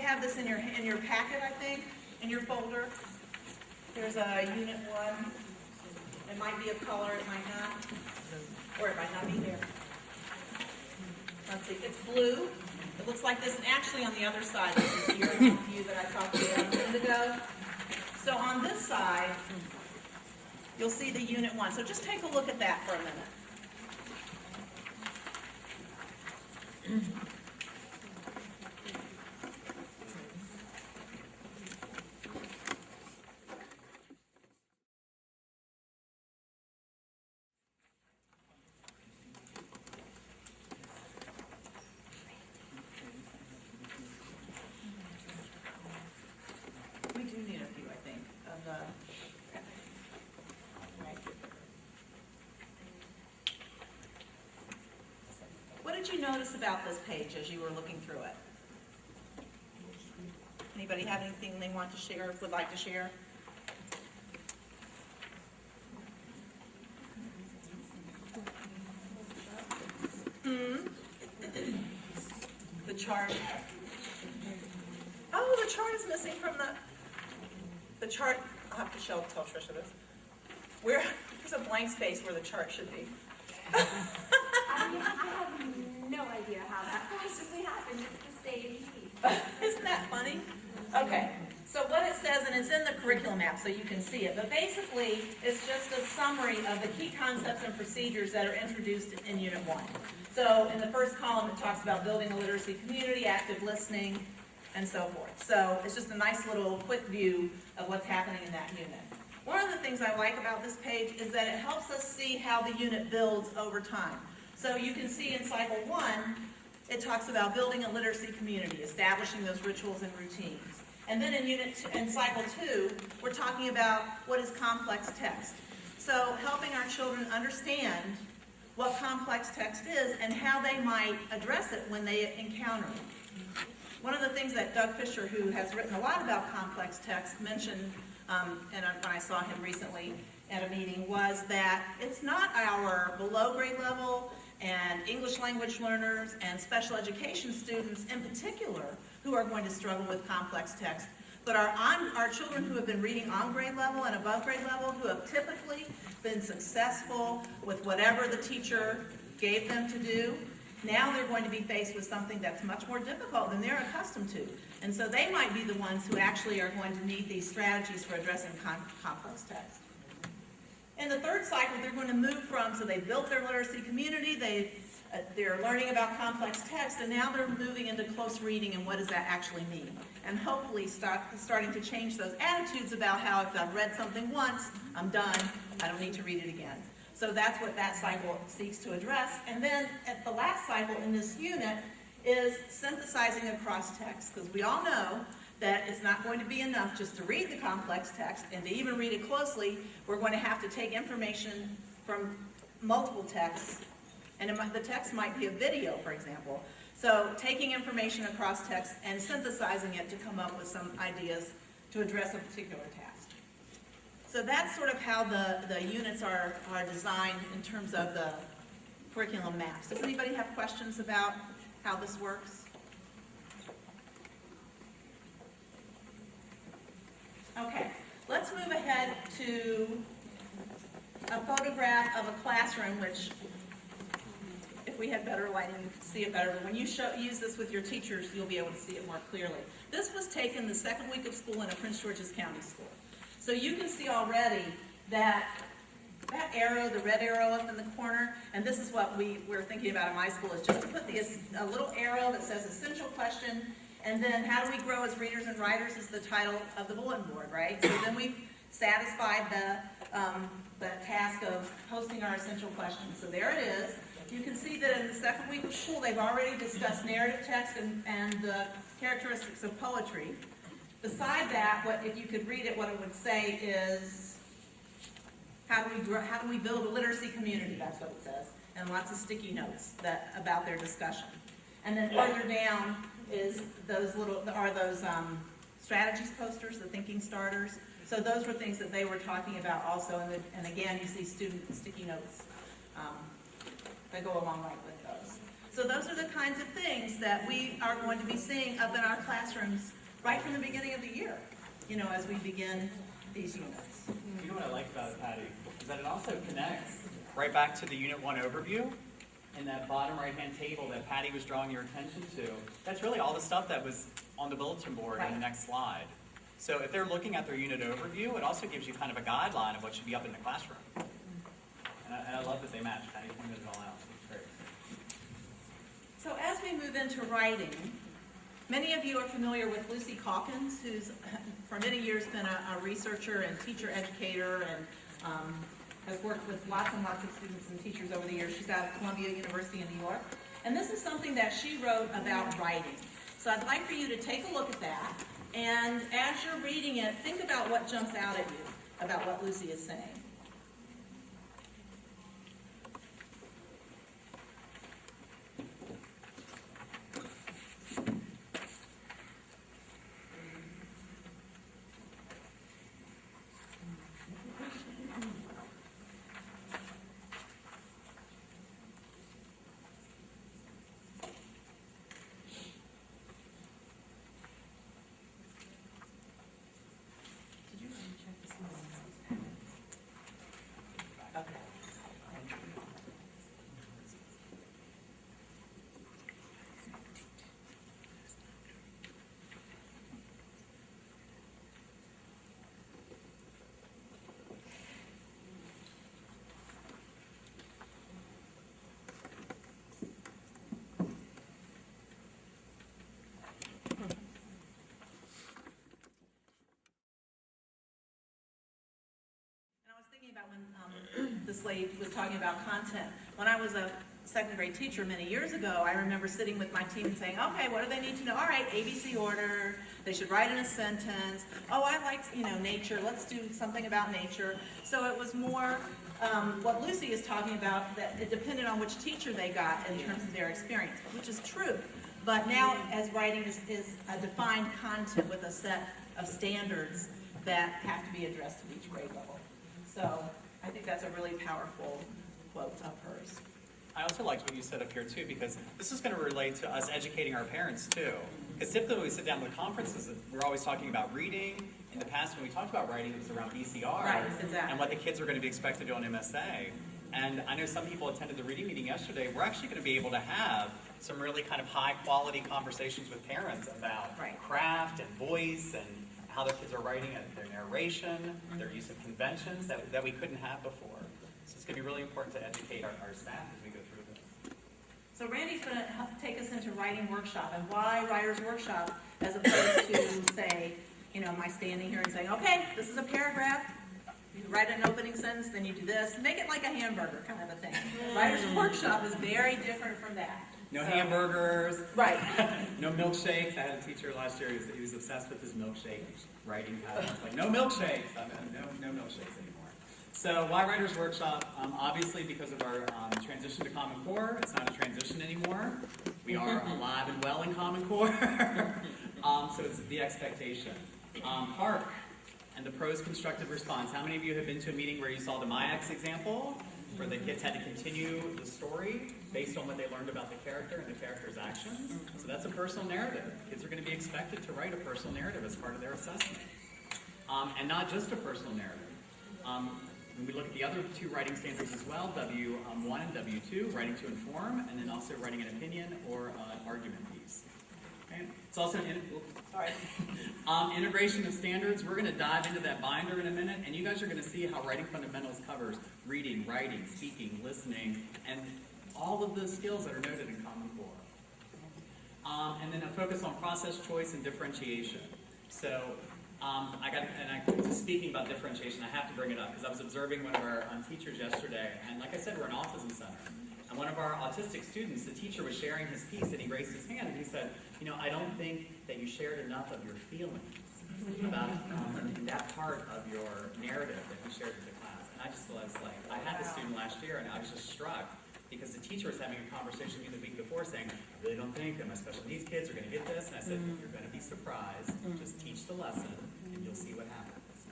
have this in your packet, I think, in your folder. There's a Unit 1. It might be a color, it might not, or it might not be there. Let's see, it's blue. It looks like this, and actually on the other side, this is your view that I talked about a minute ago. So on this side, you'll see the Unit 1. So just take a look at that for a minute. We do need a few, I think, of the... What did you notice about this page as you were looking through it? Anybody have anything they want to share, would like to share? The chart. Oh, the chart is missing from the chart. I'll have to tell Trisha this. There's a blank space where the chart should be. I have no idea how that possibly happened. It's the same piece. Isn't that funny? Okay, so what it says, and it's in the curriculum map so you can see it, but basically it's just a summary of the key concepts and procedures that are introduced in Unit 1. So in the first column it talks about building a literacy community, active listening, and so forth. So it's just a nice little quick view of what's happening in that unit. One of the things I like about this page is that it helps us see how the unit builds over time. So you can see in Cycle 1, it talks about building a literacy community, establishing those rituals and routines. And then in Cycle 2, we're talking about what is complex text. So helping our children understand what complex text is and how they might address it when they encounter it. One of the things that Doug Fisher, who has written a lot about complex text, mentioned, and when I saw him recently at a meeting, was that it's not our below grade level and English language learners and special education students in particular who are going to struggle with complex text, but our children who have been reading on grade level and above grade level, who have typically been successful with whatever the teacher gave them to do, now they're going to be faced with something that's much more difficult than they're accustomed to. And so they might be the ones who actually are going to need these strategies for addressing complex text. In the third cycle, they're going to move from, so they built their literacy community, they're learning about complex text, and now they're moving into close reading and what does that actually mean. And hopefully starting to change those attitudes about how if I've read something once, I'm done, I don't need to read it again. So that's what that cycle seeks to address. And then at the last cycle in this unit is synthesizing across text, because we all know that it's not going to be enough just to read the complex text and to even read it closely. We're going to have to take information from multiple texts, and the text might be a video, for example. So taking information across text and synthesizing it to come up with some ideas to address a particular task. So that's sort of how the units are designed in terms of the curriculum maps. Does anybody have questions about how this works? Okay, let's move ahead to a photograph of a classroom, which, if we had better lighting, you could see it better, but when you use this with your teachers, you'll be able to see it more clearly. This was taken the second week of school in a Prince George's County school. So you can see already that arrow, the red arrow up in the corner, and this is what we're thinking about in my school, is just to put a little arrow that says essential question, and then how do we grow as readers and writers is the title of the bulletin board, right? So then we've satisfied the task of posting our essential questions. So there it is. You can see that in the second week of school, they've already discussed narrative text and the characteristics of poetry. Beside that, if you could read it, what it would say is, how do we build a literacy community? That's what it says, and lots of sticky notes about their discussion. And then further down is those strategies posters, the thinking starters. So those were things that they were talking about also, and again, you see student sticky notes that go along right with those. So those are the kinds of things that we are going to be seeing up in our classrooms right from the beginning of the year, as we begin these units. You know what I like about it, Patty, is that it also connects right back to the Unit 1 overview and that bottom right-hand table that Patty was drawing your attention to. That's really all the stuff that was on the bulletin board in the next slide. So if they're looking at their unit overview, it also gives you kind of a guideline of what should be up in the classroom. And I love that they match. Patty pointed it all out. It's great. So as we move into writing, many of you are familiar with Lucy Calkins, who's for many years been a researcher and teacher educator and has worked with lots and lots of students and teachers over the years. She's out of Columbia University in New York. And this is something that she wrote about writing. So I'd like for you to take a look at that. And as you're reading it, think about what jumps out at you about what Lucy is saying. About when this lady was talking about content. When I was a second grade teacher many years ago, I remember sitting with my team and saying, okay, what do they need to know? All right, ABC order, they should write in a sentence. Oh, I liked, nature, let's do something about nature. So it was more what Lucy is talking about, that it depended on which teacher they got in terms of their experience, which is true. But now, as writing is a defined content with a set of standards that have to be addressed at each grade level. So I think that's a really powerful quote of hers. I also liked what you said up here too, because this is going to relate to us educating our parents too. Because typically when we sit down with conferences, we're always talking about reading. In the past, when we talked about writing, it was around BCR right, exactly. and what the kids are going to be expected to do on MSA. And I know some people attended the reading meeting yesterday. We're actually going to be able to have some really kind of high quality conversations with parents about craft and voice and how their kids are writing and their narration, their use of conventions that we couldn't have before. So it's going to be really important to educate our staff as we go through this. So Randy's going to take us into writing workshop, and why writer's workshop as opposed to say, am I standing here and saying, okay, this is a paragraph, you write an opening sentence, then you do this, make it like a hamburger kind of a thing. Writer's workshop is very different from that. No hamburgers. Right. No milkshakes. I had a teacher last year, he was obsessed with his milkshake writing pattern. It's like, no milkshakes. No milkshakes anymore. So why Writers Workshop? Obviously because of our transition to Common Core. It's not a transition anymore. We are alive and well in Common Core. So it's the expectation. Hark and the prose constructive response. How many of you have been to a meeting where you saw the MyX example? Where the kids had to continue the story based on what they learned about the character and the character's actions. So that's a personal narrative. Kids are going to be expected to write a personal narrative as part of their assessment. And not just a personal narrative. When we look at the other two writing standards as well, W1 and W2, writing to inform, and then also writing an opinion or an argument piece. Okay. It's also integration of standards. We're going to dive into that binder in a minute, and you guys are going to see how Writing Fundamentals covers reading, writing, speaking, listening, and all of the skills that are noted in Common Core. And then a focus on process, choice, and differentiation. So, speaking about differentiation, I have to bring it up because I was observing one of our teachers yesterday, and like I said, we're an autism center. And one of our autistic students, the teacher was sharing his piece, and he raised his hand, and he said, I don't think that you shared enough of your feelings about that part of your narrative that you shared with the class. And I just was like, I had this student last year, and I was just struck because the teacher was having a conversation with me the week before saying, I really don't think that my special needs kids are going to get this. And I said, you're going to be surprised. Just teach the lesson, and you'll see what happens.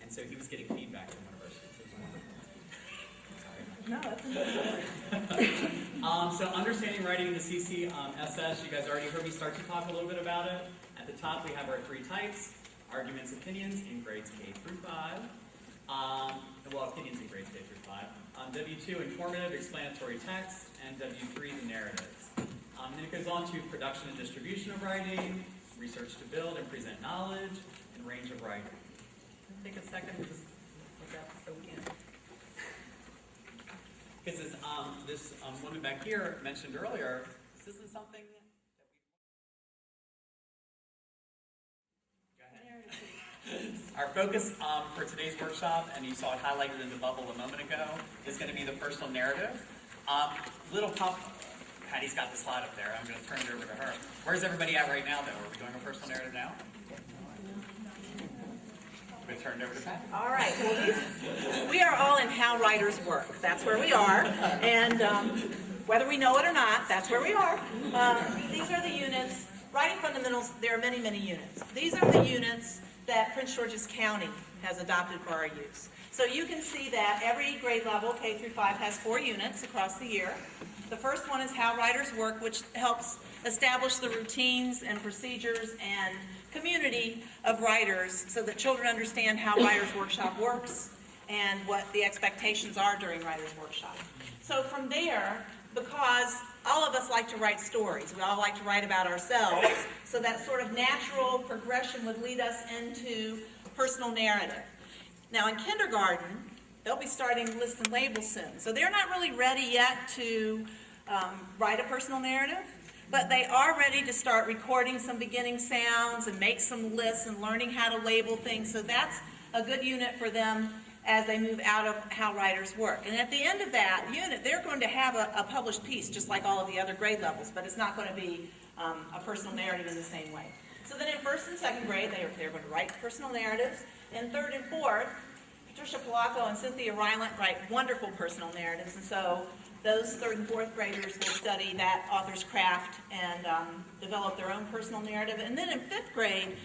And so he was getting feedback from one of our students. It was wonderful. No, that's interesting. So understanding writing in the CCSS, you guys already heard me start to talk a little bit about it. At the top, we have our 3 types: arguments, opinions in grades K through 5. Well, opinions in grades K through 5. W2, informative, explanatory text, and W3, the narratives. Then it goes on to production and distribution of writing, research to build and present knowledge, and range of writing. Take a second to just look at so we can. Because this woman back here mentioned earlier, this isn't something that we... Go ahead. Our focus for today's workshop, and you saw it highlighted in the bubble a moment ago, is going to be the personal narrative. Patty's got the slide up there. I'm going to turn it over to her. Where's everybody at right now, though? Are we doing a personal narrative now? I'm going to turn it over to Patty. All right, well, we are all in How Writers Work. That's where we are, and whether we know it or not, that's where we are. These are the units. Writing fundamentals, there are many, many units. These are the units that Prince George's County has adopted for our use. So you can see that every grade level, K through 5, has 4 units across the year. The first one is How Writers Work, which helps establish the routines and procedures and community of writers so that children understand how Writers Workshop works and what the expectations are during Writers Workshop. So from there, because all of us like to write stories, we all like to write about ourselves, so that sort of natural progression would lead us into personal narrative. Now in kindergarten, they'll be starting list and label soon. So they're not really ready yet to write a personal narrative, but they are ready to start recording some beginning sounds and make some lists and learning how to label things. So that's a good unit for them as they move out of How Writers Work. And at the end of that unit, they're going to have a published piece, just like all of the other grade levels, but it's not going to be a personal narrative in the same way. So then in 1st and 2nd grade, they're going to write personal narratives. In 3rd and 4th, Patricia Polacco and Cynthia Rylant write wonderful personal narratives, and so those 3rd and 4th graders will study that author's craft and develop their own personal narrative. And then in 5th grade,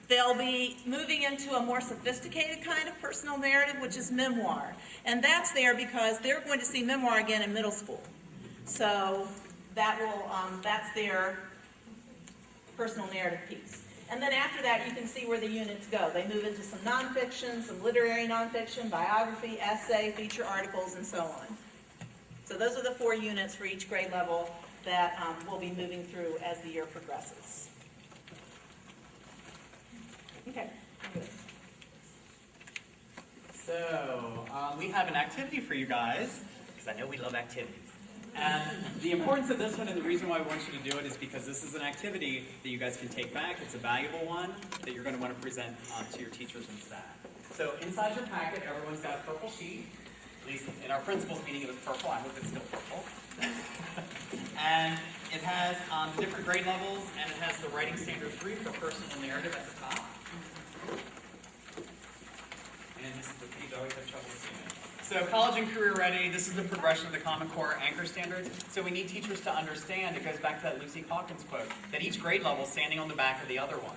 they'll be moving into a more sophisticated kind of personal narrative, which is memoir. And that's there because they're going to see memoir again in middle school. So that will, that's their personal narrative piece. And then after that, you can see where the units go. They move into some nonfiction, some literary nonfiction, biography, essay, feature articles, and so on. So those are the 4 units for each grade level that we'll be moving through as the year progresses. Okay. So we have an activity for you guys, because I know we love activities. And the importance of this one and the reason why I want you to do it is because this is an activity that you guys can take back. It's a valuable one that you're going to want to present to your teachers and staff. So inside your packet, everyone's got a purple sheet. At least in our principal's meeting, it was purple. I hope it's still purple. And it has different grade levels, and it has the writing standard 3 for personal narrative at the top. And this is the page I always have trouble seeing it. So college and career ready, this is the progression of the Common Core anchor standards. So we need teachers to understand, it goes back to that Lucy Calkins quote, that each grade level is standing on the back of the other one.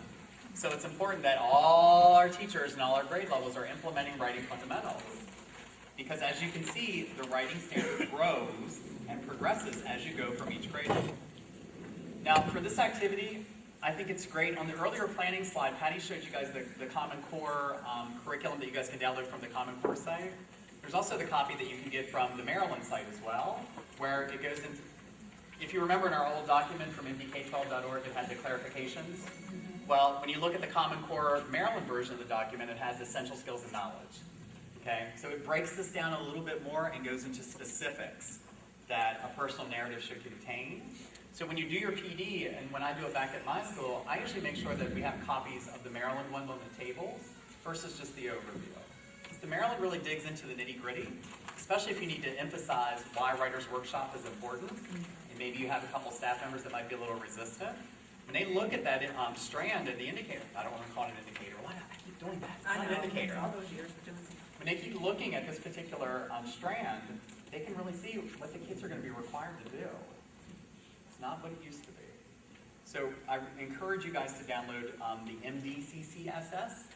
So it's important that all our teachers and all our grade levels are implementing writing fundamentals. Because as you can see, the writing standard grows and progresses as you go from each grade level. Now for this activity, I think it's great. On the earlier planning slide, Patty showed you guys the Common Core curriculum that you guys can download from the Common Core site. There's also the copy that you can get from the Maryland site as well, where it goes into, if you remember in our old document from mdk12.org, it had the clarifications. Well, when you look at the Common Core Maryland version of the document, it has essential skills and knowledge. Okay, so it breaks this down a little bit more and goes into specifics that a personal narrative should contain. So when you do your PD, and when I do it back at my school, I usually make sure that we have copies of the Maryland one on the tables versus just the overview. Because the Maryland really digs into the nitty-gritty, especially if you need to emphasize why Writers Workshop is important, and maybe you have a couple staff members that might be a little resistant. When they look at that strand and the indicator, I don't want to call it an indicator. Why do I keep doing that? It's not an indicator. All those years we're doing. When they keep looking at this particular strand, they can really see what the kids are going to be required to do. It's not what it used to be. So I encourage you guys to download the MDCCSS,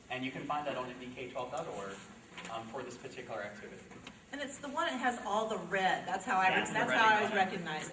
and you can find that on mdk12.org for this particular activity. And it's the one that has all the red, that's how I That's the red always color. recognize it.